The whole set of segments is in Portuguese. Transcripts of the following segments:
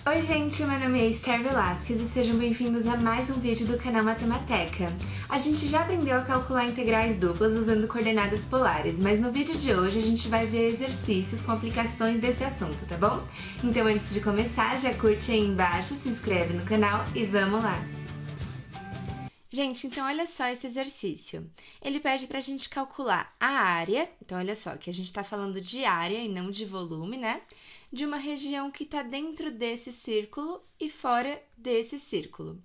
Oi gente, meu nome é Esther Velasquez e sejam bem-vindos a mais um vídeo do canal Matemateca. A gente já aprendeu a calcular integrais duplas usando coordenadas polares, mas no vídeo de hoje a gente vai ver exercícios com aplicações desse assunto, tá bom? Então antes de começar, já curte aí embaixo, se inscreve no canal e vamos lá! Gente, então olha só esse exercício. Ele pede pra gente calcular a área, então olha só, que a gente tá falando de área e não de volume, né? De uma região que está dentro desse círculo e fora desse círculo.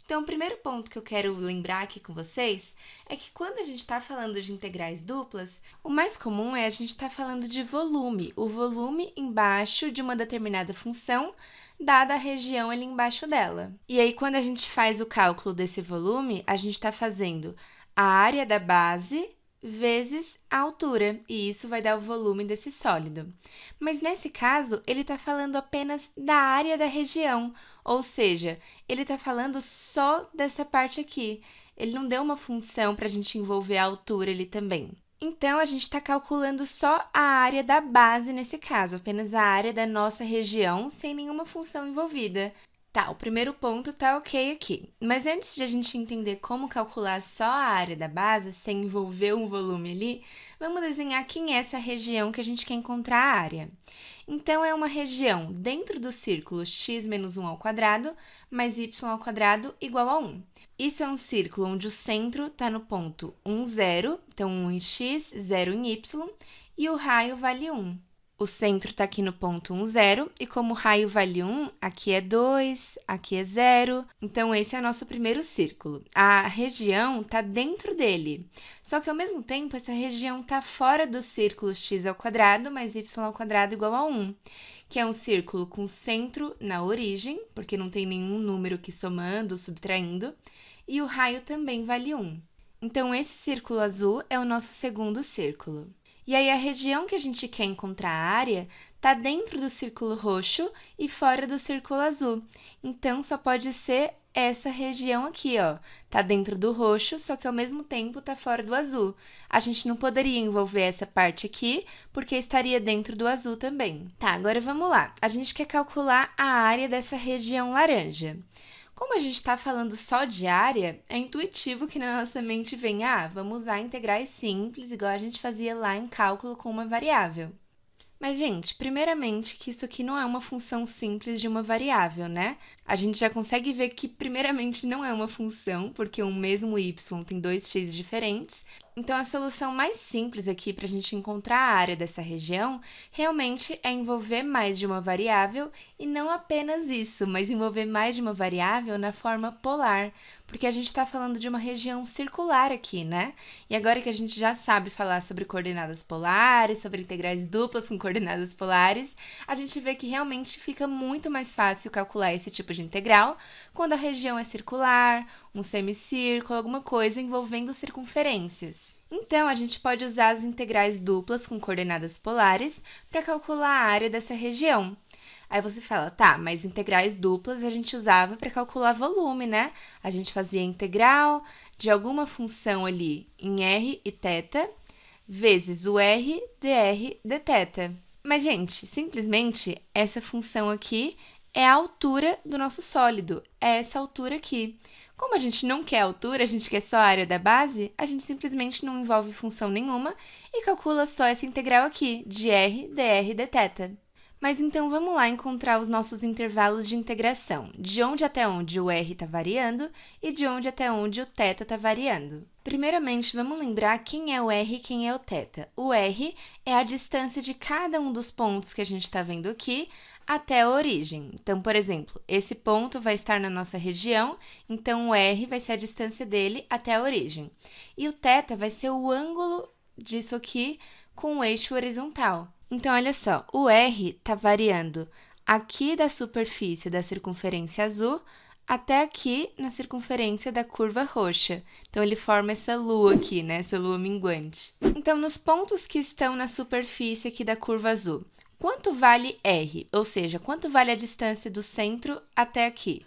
Então, o primeiro ponto que eu quero lembrar aqui com vocês é que quando a gente está falando de integrais duplas, o mais comum é a gente estar falando de volume, o volume embaixo de uma determinada função, dada a região ali embaixo dela. E aí, quando a gente faz o cálculo desse volume, a gente está fazendo a área da base vezes a altura, e isso vai dar o volume desse sólido. Mas nesse caso, ele está falando apenas da área da região, ou seja, ele está falando só dessa parte aqui. Ele não deu uma função para a gente envolver a altura ali também. Então, a gente está calculando só a área da base nesse caso, apenas a área da nossa região, sem nenhuma função envolvida. Tá, o primeiro ponto tá ok aqui. Mas antes de a gente entender como calcular só a área da base, sem envolver um volume ali, vamos desenhar quem é essa região que a gente quer encontrar a área. Então, é uma região dentro do círculo x menos 1 ao quadrado, mais y ao quadrado igual a 1. Isso é um círculo onde o centro está no ponto 1, 0, então 1 em x, 0 em y, e o raio vale 1. O centro está aqui no ponto 1, 0, e como o raio vale 1, aqui é 2, aqui é 0. Então, esse é o nosso primeiro círculo. A região está dentro dele. Só que, ao mesmo tempo, essa região está fora do círculo x ao quadrado mais y ao quadrado igual a 1, que é um círculo com centro na origem, porque não tem nenhum número aqui somando ou subtraindo, e o raio também vale 1. Então, esse círculo azul é o nosso segundo círculo. E aí, a região que a gente quer encontrar a área está dentro do círculo roxo e fora do círculo azul. Então, só pode ser essa região aqui, ó. Tá dentro do roxo, só que ao mesmo tempo tá fora do azul. A gente não poderia envolver essa parte aqui, porque estaria dentro do azul também. Tá, agora vamos lá. A gente quer calcular a área dessa região laranja. Como a gente está falando só de área, é intuitivo que na nossa mente venha, vamos usar integrais simples, igual a gente fazia lá em cálculo com uma variável. Mas, gente, primeiramente, que isso aqui não é uma função simples de uma variável, né? A gente já consegue ver que, primeiramente, não é uma função, porque um mesmo y tem dois x diferentes. Então, a solução mais simples aqui para a gente encontrar a área dessa região realmente é envolver mais de uma variável e não apenas isso, mas envolver mais de uma variável na forma polar, porque a gente está falando de uma região circular aqui, né? E agora que a gente já sabe falar sobre coordenadas polares, sobre integrais duplas com coordenadas polares, a gente vê que realmente fica muito mais fácil calcular esse tipo de integral quando a região é circular, um semicírculo, alguma coisa envolvendo circunferências. Então, a gente pode usar as integrais duplas com coordenadas polares para calcular a área dessa região. Aí você fala, tá, mas integrais duplas a gente usava para calcular volume, né? A gente fazia integral de alguma função ali em r e θ, vezes o r, dr, dθ. Mas, gente, simplesmente essa função aqui é a altura do nosso sólido, é essa altura aqui. Como a gente não quer altura, a gente quer só a área da base, a gente simplesmente não envolve função nenhuma e calcula só essa integral aqui, de r, dr, dθ. Mas então vamos lá encontrar os nossos intervalos de integração, de onde até onde o r está variando e de onde até onde o θ está variando. Primeiramente, vamos lembrar quem é o r e quem é o θ. O r é a distância de cada um dos pontos que a gente está vendo aqui até a origem. Então, por exemplo, esse ponto vai estar na nossa região, então o r vai ser a distância dele até a origem. E o θ vai ser o ângulo disso aqui com o eixo horizontal. Então, olha só, o r está variando aqui da superfície da circunferência azul até aqui na circunferência da curva roxa. Então, ele forma essa lua aqui, né? Essa lua minguante. Então, nos pontos que estão na superfície aqui da curva azul, quanto vale r? Ou seja, quanto vale a distância do centro até aqui?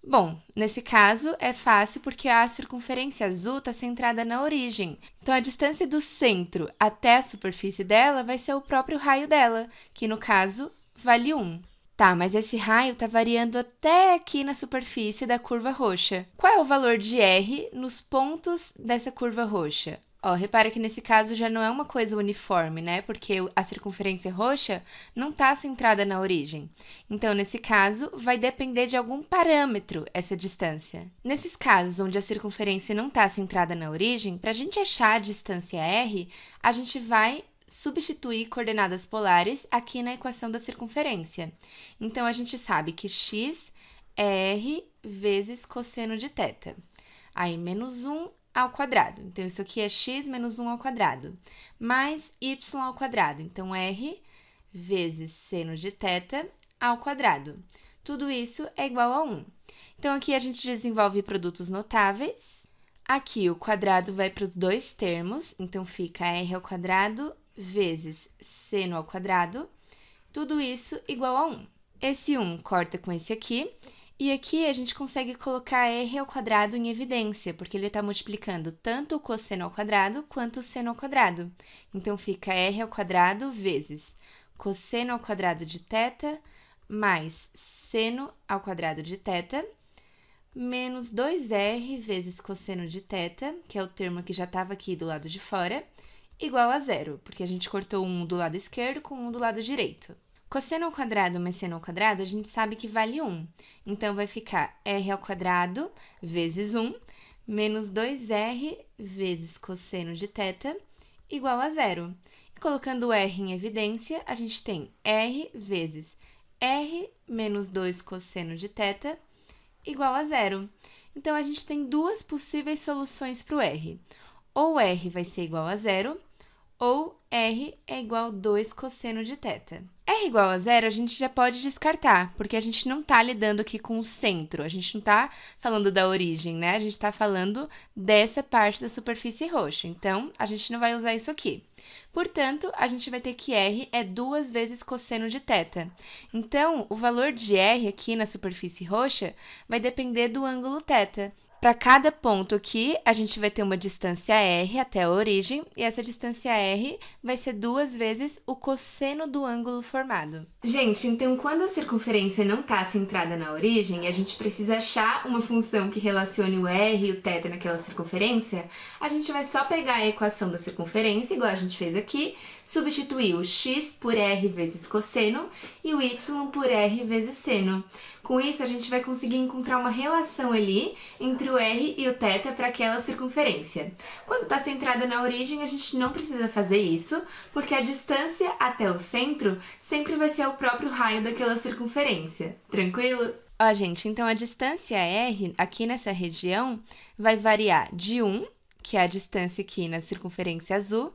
Bom, nesse caso é fácil porque a circunferência azul está centrada na origem. Então, a distância do centro até a superfície dela vai ser o próprio raio dela, que no caso vale 1. Tá, mas esse raio está variando até aqui na superfície da curva roxa. Qual é o valor de R nos pontos dessa curva roxa? Ó, repara que nesse caso já não é uma coisa uniforme, né? Porque a circunferência roxa não está centrada na origem. Então, nesse caso, vai depender de algum parâmetro essa distância. Nesses casos onde a circunferência não está centrada na origem, para a gente achar a distância R, a gente vai substituir coordenadas polares aqui na equação da circunferência. Então, a gente sabe que x é r vezes cosseno de θ. Aí, menos 1 ao quadrado. Então, isso aqui é x menos 1 ao quadrado, mais y ao quadrado. Então, r vezes seno de θ ao quadrado. Tudo isso é igual a 1. Então, aqui a gente desenvolve produtos notáveis. Aqui, o quadrado vai para os dois termos. Então, fica r ao quadrado vezes seno ao quadrado, tudo isso igual a 1. Esse 1 corta com esse aqui, e aqui a gente consegue colocar r ao quadrado em evidência, porque ele está multiplicando tanto o cosseno ao quadrado quanto o seno ao quadrado. Então, fica r ao quadrado vezes cosseno ao quadrado de θ mais seno ao quadrado de θ, menos 2r vezes cosseno de θ, que é o termo que já estava aqui do lado de fora, igual a zero, porque a gente cortou um do lado esquerdo com um do lado direito. Cosseno ao quadrado mais seno ao quadrado, a gente sabe que vale 1. Então, vai ficar r ao quadrado vezes 1, menos 2r vezes cosseno de θ, igual a zero. E colocando o r em evidência, a gente tem r vezes r menos 2 cosseno de θ, igual a zero. Então, a gente tem duas possíveis soluções para o r. Ou r vai ser igual a zero, ou r é igual a 2 cosseno de θ. R igual a zero, a gente já pode descartar, porque a gente não está lidando aqui com o centro, a gente não está falando da origem, né? A gente está falando dessa parte da superfície roxa, então, a gente não vai usar isso aqui. Portanto, a gente vai ter que r é 2 vezes cosseno de θ. Então, o valor de r aqui na superfície roxa vai depender do ângulo θ. Para cada ponto aqui, a gente vai ter uma distância r até a origem, e essa distância r vai ser 2 vezes o cosseno do ângulo formado. Gente, então quando a circunferência não está centrada na origem e a gente precisa achar uma função que relacione o r e o θ naquela circunferência, a gente vai só pegar a equação da circunferência, igual a gente fez aqui, substituir o x por r vezes cosseno e o y por r vezes seno. Com isso, a gente vai conseguir encontrar uma relação ali entre o r e o θ para aquela circunferência. Quando está centrada na origem, a gente não precisa fazer isso, porque a distância até o centro sempre vai ser o próprio raio daquela circunferência. Tranquilo? Ó, gente, então a distância r aqui nessa região vai variar de 1, que é a distância aqui na circunferência azul,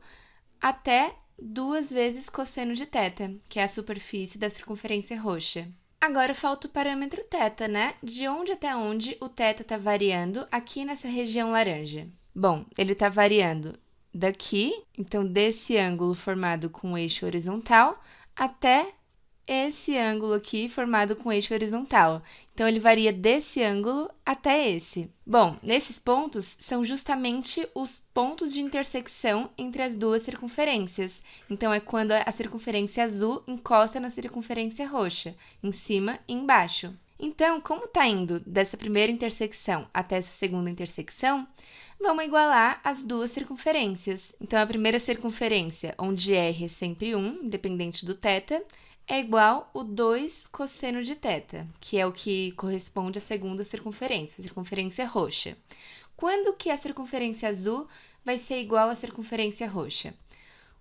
até 2 vezes cosseno de θ, que é a superfície da circunferência roxa. Agora falta o parâmetro θ, né? De onde até onde o θ está variando aqui nessa região laranja? Bom, ele está variando daqui, então desse ângulo formado com o eixo horizontal, até esse ângulo aqui formado com eixo horizontal. Então, ele varia desse ângulo até esse. Bom, nesses pontos são justamente os pontos de intersecção entre as duas circunferências. Então, é quando a circunferência azul encosta na circunferência roxa, em cima e embaixo. Então, como está indo dessa primeira intersecção até essa segunda intersecção, vamos igualar as duas circunferências. Então, a primeira circunferência, onde r é sempre 1, independente do θ, é igual o 2 cosseno de θ, que é o que corresponde à segunda circunferência, a circunferência roxa. Quando que a circunferência azul vai ser igual à circunferência roxa?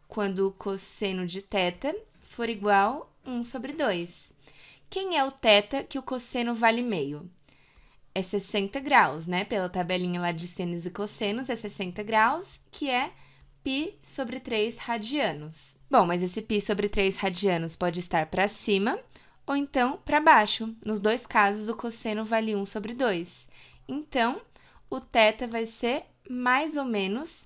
Quando o cosseno de θ for igual a 1 sobre 2. Quem é o θ que o cosseno vale meio? É 60 graus, né? Pela tabelinha lá de senos e cossenos, é 60 graus, que é π sobre 3 radianos. Bom, mas esse π sobre 3 radianos pode estar para cima ou então para baixo. Nos dois casos, o cosseno vale 1 sobre 2. Então, o θ vai ser mais ou menos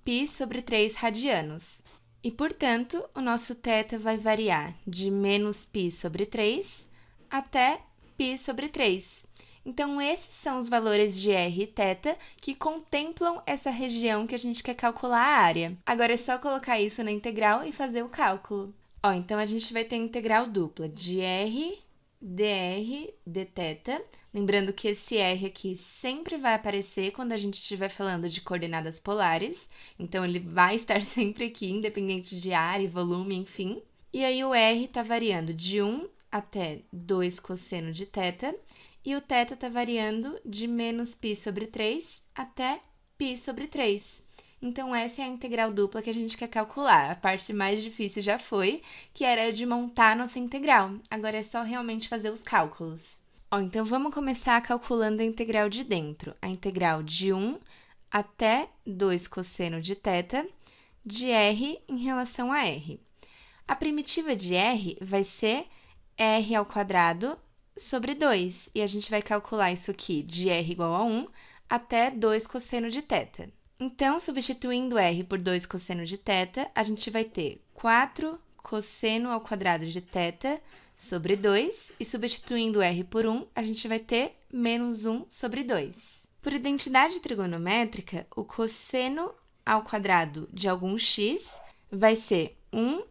π sobre 3 radianos. E, portanto, o nosso θ vai variar de menos π sobre 3 até π sobre 3. Então, esses são os valores de r e θ que contemplam essa região que a gente quer calcular a área. Agora, é só colocar isso na integral e fazer o cálculo. Ó, então, a gente vai ter integral dupla de r dr dθ. Lembrando que esse r aqui sempre vai aparecer quando a gente estiver falando de coordenadas polares. Então, ele vai estar sempre aqui, independente de área, volume, enfim. E aí, o r está variando de 1 até 2 cosseno de θ. E o θ está variando de menos π sobre 3 até π sobre 3. Então, essa é a integral dupla que a gente quer calcular. A parte mais difícil já foi, que era de montar nossa integral. Agora é só realmente fazer os cálculos. Então, vamos começar calculando a integral de dentro. A integral de 1 até 2 cosseno de θ de r em relação a r. A primitiva de r vai ser r ao quadrado sobre 2. E a gente vai calcular isso aqui de r igual a 1 até 2 cosseno de θ. Então, substituindo r por 2 cosseno de θ, a gente vai ter 4 cosseno ao quadrado de θ sobre 2. E substituindo r por 1, a gente vai ter menos 1 sobre 2. Por identidade trigonométrica, o cosseno ao quadrado de algum x vai ser 1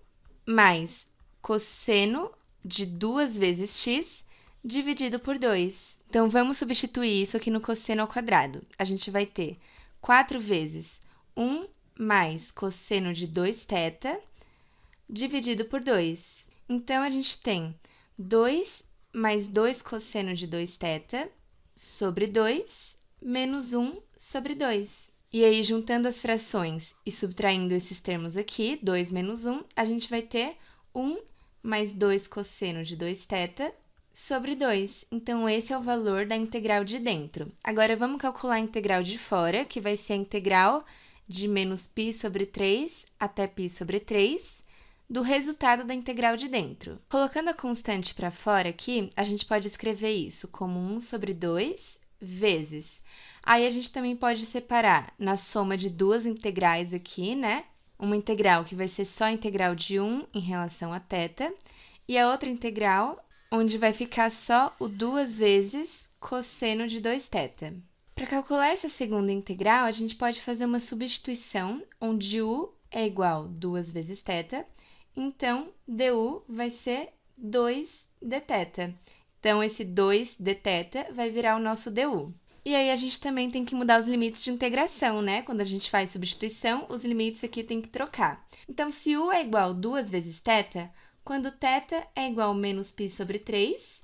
mais cosseno de 2 vezes x dividido por 2. Então, vamos substituir isso aqui no cosseno ao quadrado. A gente vai ter 4 vezes 1 mais cosseno de 2θ dividido por 2. Então, a gente tem 2 mais 2 cosseno de 2θ sobre 2 menos 1 sobre 2. E aí, juntando as frações e subtraindo esses termos aqui, 2 menos 1, a gente vai ter 1 mais 2 cosseno de 2θ sobre 2. Então, esse é o valor da integral de dentro. Agora, vamos calcular a integral de fora, que vai ser a integral de menos π sobre 3 até π sobre 3, do resultado da integral de dentro. Colocando a constante para fora aqui, a gente pode escrever isso como 1 sobre 2 vezes. Aí, a gente também pode separar na soma de duas integrais aqui, né? Uma integral que vai ser só a integral de 1 em relação a θ, e a outra integral onde vai ficar só o 2 vezes cosseno de 2θ. Para calcular essa segunda integral, a gente pode fazer uma substituição, onde u é igual a 2 vezes θ, então du vai ser 2 dθ. Então, esse 2 dθ vai virar o nosso du. E aí, a gente também tem que mudar os limites de integração, né? Quando a gente faz substituição, os limites aqui tem que trocar. Então, se u é igual a 2 vezes θ, quando θ é igual a menos π sobre 3,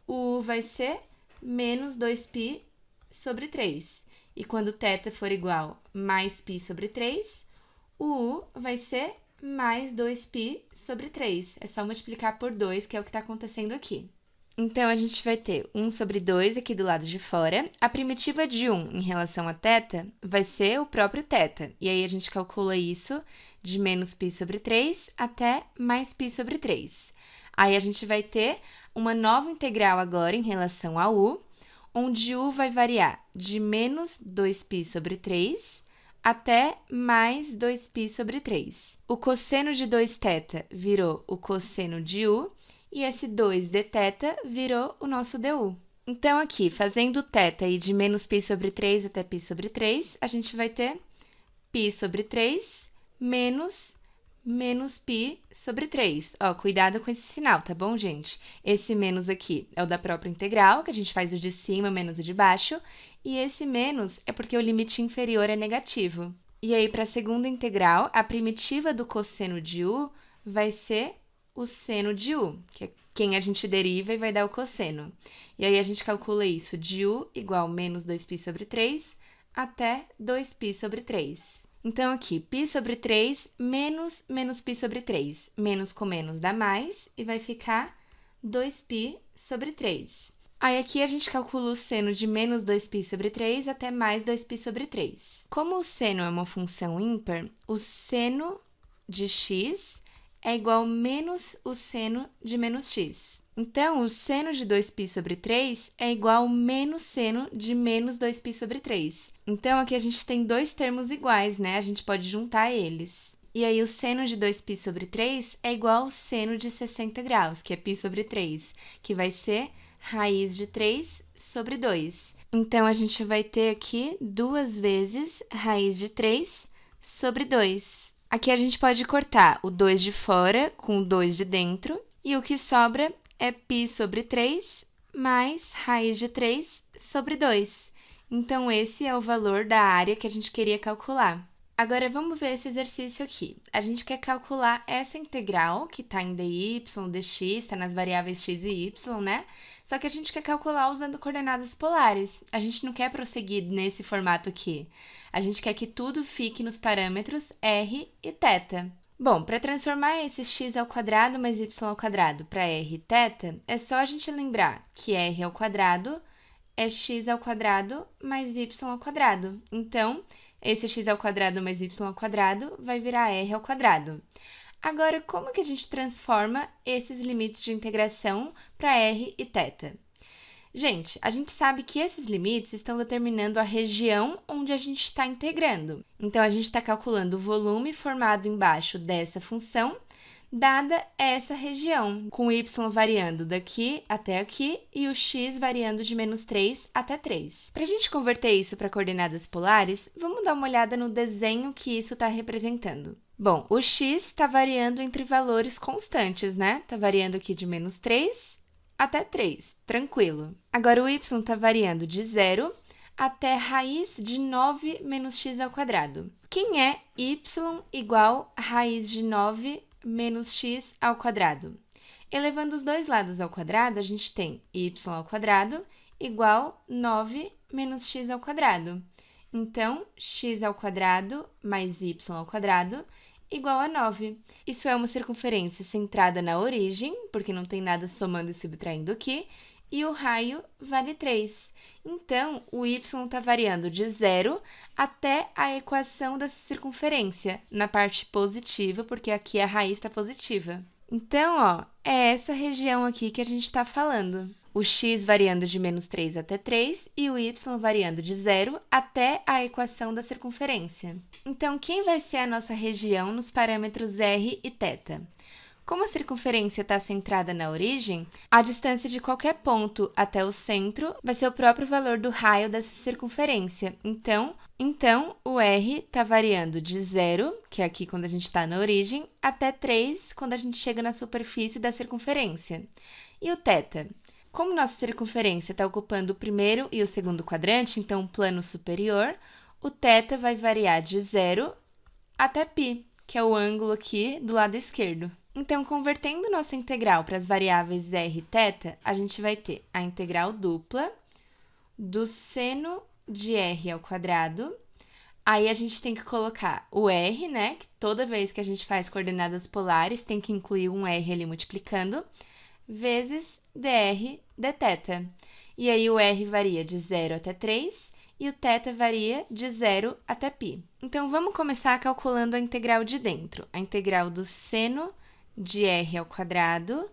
o u vai ser menos 2π sobre 3. E quando θ for igual a mais π sobre 3, o u vai ser mais 2π sobre 3. É só multiplicar por 2, que é o que está acontecendo aqui. Então, a gente vai ter 1 sobre 2 aqui do lado de fora. A primitiva de 1 em relação a θ vai ser o próprio θ. E aí, a gente calcula isso de menos π sobre 3 até mais π sobre 3. Aí, a gente vai ter uma nova integral agora em relação a u, onde u vai variar de menos 2π sobre 3 até mais 2π sobre 3. O cosseno de 2θ virou o cosseno de u, e esse 2 dθ virou o nosso du. Então, aqui, fazendo θ aí de menos π sobre 3 até π sobre 3, a gente vai ter π sobre 3 menos π sobre 3. Ó, cuidado com esse sinal, tá bom, gente? Esse menos aqui é o da própria integral, que a gente faz o de cima menos o de baixo, e esse menos é porque o limite inferior é negativo. E aí, para a segunda integral, a primitiva do cosseno de u vai ser o seno de u, que é quem a gente deriva e vai dar o cosseno. E aí, a gente calcula isso de u igual a menos 2π sobre 3 até 2π sobre 3. Então, aqui, π sobre 3 menos π sobre 3. Menos com menos dá mais e vai ficar 2π sobre 3. Aí, aqui, a gente calcula o seno de menos 2π sobre 3 até mais 2π sobre 3. Como o seno é uma função ímpar, o seno de x é igual a menos o seno de menos x. Então, o seno de 2π sobre 3 é igual ao menos seno de menos 2π sobre 3. Então, aqui a gente tem dois termos iguais, né? A gente pode juntar eles. E aí, o seno de 2π sobre 3 é igual ao seno de 60 graus, que é π sobre 3, que vai ser raiz de 3 sobre 2. Então, a gente vai ter aqui 2 vezes raiz de 3 sobre 2. Aqui a gente pode cortar o 2 de fora com o 2 de dentro, e o que sobra é π sobre 3 mais raiz de 3 sobre 2. Então, esse é o valor da área que a gente queria calcular. Agora, vamos ver esse exercício aqui. A gente quer calcular essa integral, que está em dy, dx, está nas variáveis x e y, né? Só que a gente quer calcular usando coordenadas polares. A gente não quer prosseguir nesse formato aqui. A gente quer que tudo fique nos parâmetros r e θ. Bom, para transformar esse x ao quadrado mais y ao quadrado para r e θ, é só a gente lembrar que r ao quadrado é x ao quadrado mais y ao quadrado. Então, esse x ao quadrado mais y ao quadrado vai virar r ao quadrado. Agora, como que a gente transforma esses limites de integração para r e θ? Gente, a gente sabe que esses limites estão determinando a região onde a gente está integrando. Então, a gente está calculando o volume formado embaixo dessa função, dada essa região, com o y variando daqui até aqui e o x variando de menos 3 até 3. Para a gente converter isso para coordenadas polares, vamos dar uma olhada no desenho que isso está representando. Bom, o x está variando entre valores constantes, né? Está variando aqui de menos 3 até 3, tranquilo. Agora, o y está variando de 0 até raiz de 9 menos x ao quadrado. Quem é y igual a raiz de 9 menos x ao quadrado? Elevando os dois lados ao quadrado, a gente tem y ao quadrado igual 9 menos x ao quadrado. Então, x ao quadrado mais y ao quadrado igual a 9. Isso é uma circunferência centrada na origem, porque não tem nada somando e subtraindo aqui, e o raio vale 3. Então, o y está variando de 0 até a equação dessa circunferência, na parte positiva, porque aqui a raiz está positiva. Então, ó, é essa região aqui que a gente está falando. O x variando de menos 3 até 3 e o y variando de 0 até a equação da circunferência. Então, quem vai ser a nossa região nos parâmetros r e θ? Como a circunferência está centrada na origem, a distância de qualquer ponto até o centro vai ser o próprio valor do raio dessa circunferência. Então o r está variando de 0, que é aqui quando a gente está na origem, até 3, quando a gente chega na superfície da circunferência. E o θ? Como nossa circunferência está ocupando o primeiro e o segundo quadrante, então o plano superior, o θ vai variar de 0 até π, que é o ângulo aqui do lado esquerdo. Então, convertendo nossa integral para as variáveis r e θ, a gente vai ter a integral dupla do seno de r ao quadrado. Aí, a gente tem que colocar o r, né? Que toda vez que a gente faz coordenadas polares, tem que incluir um r ali multiplicando, vezes dr dθ. E aí, o r varia de 0 até 3 e o θ varia de 0 até π. Então, vamos começar calculando a integral de dentro. A integral do seno de r ao quadrado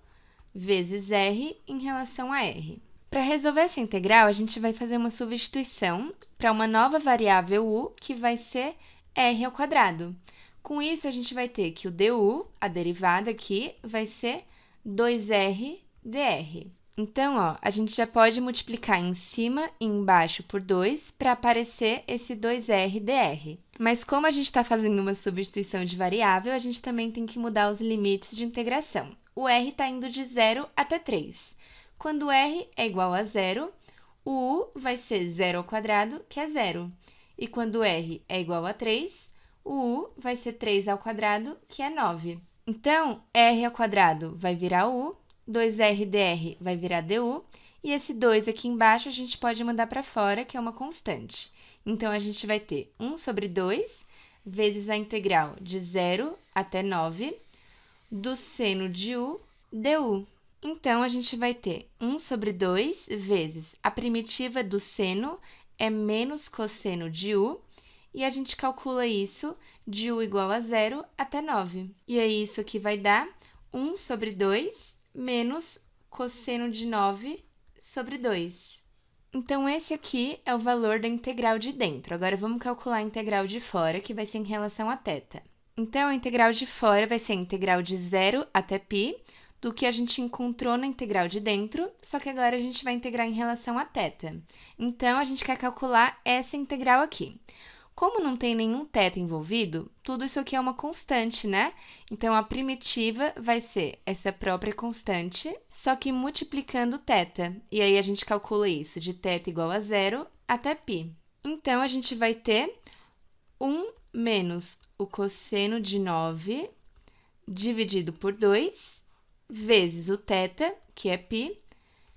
vezes r em relação a r. Para resolver essa integral, a gente vai fazer uma substituição para uma nova variável u, que vai ser r ao quadrado. Com isso, a gente vai ter que o du, a derivada aqui, vai ser 2r dr. Então, ó, a gente já pode multiplicar em cima e embaixo por 2 para aparecer esse 2r dr. Mas como a gente está fazendo uma substituição de variável, a gente também tem que mudar os limites de integração. O r está indo de 0 até 3. Quando r é igual a 0, o u vai ser 0 ao quadrado, que é 0. E quando r é igual a 3, o u vai ser 3 ao quadrado, que é 9. Então, r ao quadrado vai virar u, 2r dr vai virar du, e esse 2 aqui embaixo a gente pode mandar para fora, que é uma constante. Então, a gente vai ter 1 sobre 2 vezes a integral de 0 até 9 do seno de u du. Então, a gente vai ter 1 sobre 2 vezes a primitiva do seno é menos cosseno de u, e a gente calcula isso de u igual a 0 até 9. E aí, isso aqui vai dar 1 sobre 2 menos cosseno de 9 sobre 2. Então, esse aqui é o valor da integral de dentro. Agora, vamos calcular a integral de fora, que vai ser em relação a θ. Então, a integral de fora vai ser a integral de 0 até π, do que a gente encontrou na integral de dentro, só que agora a gente vai integrar em relação a θ. Então, a gente quer calcular essa integral aqui. Como não tem nenhum θ envolvido, tudo isso aqui é uma constante, né? Então, a primitiva vai ser essa própria constante, só que multiplicando θ. E aí, a gente calcula isso de θ igual a 0 até π. Então, a gente vai ter 1 menos o cosseno de 9 dividido por 2, vezes o θ, que é π,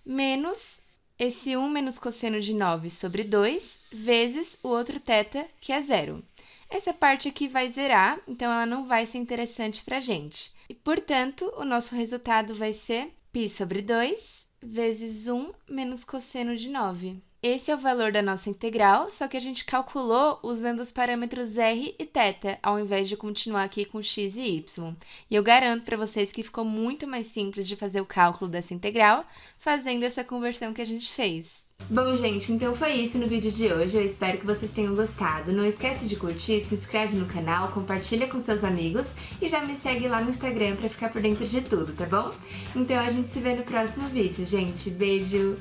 menos esse 1 menos cosseno de 9 sobre 2, vezes o outro θ, que é 0. Essa parte aqui vai zerar, então ela não vai ser interessante para a gente. E, portanto, o nosso resultado vai ser π sobre 2, vezes 1 menos cosseno de 9. Esse é o valor da nossa integral, só que a gente calculou usando os parâmetros r e θ, ao invés de continuar aqui com x e y. E eu garanto para vocês que ficou muito mais simples de fazer o cálculo dessa integral, fazendo essa conversão que a gente fez. Bom, gente, então foi isso no vídeo de hoje. Eu espero que vocês tenham gostado. Não esquece de curtir, se inscreve no canal, compartilha com seus amigos e já me segue lá no Instagram para ficar por dentro de tudo, tá bom? Então a gente se vê no próximo vídeo, gente. Beijo!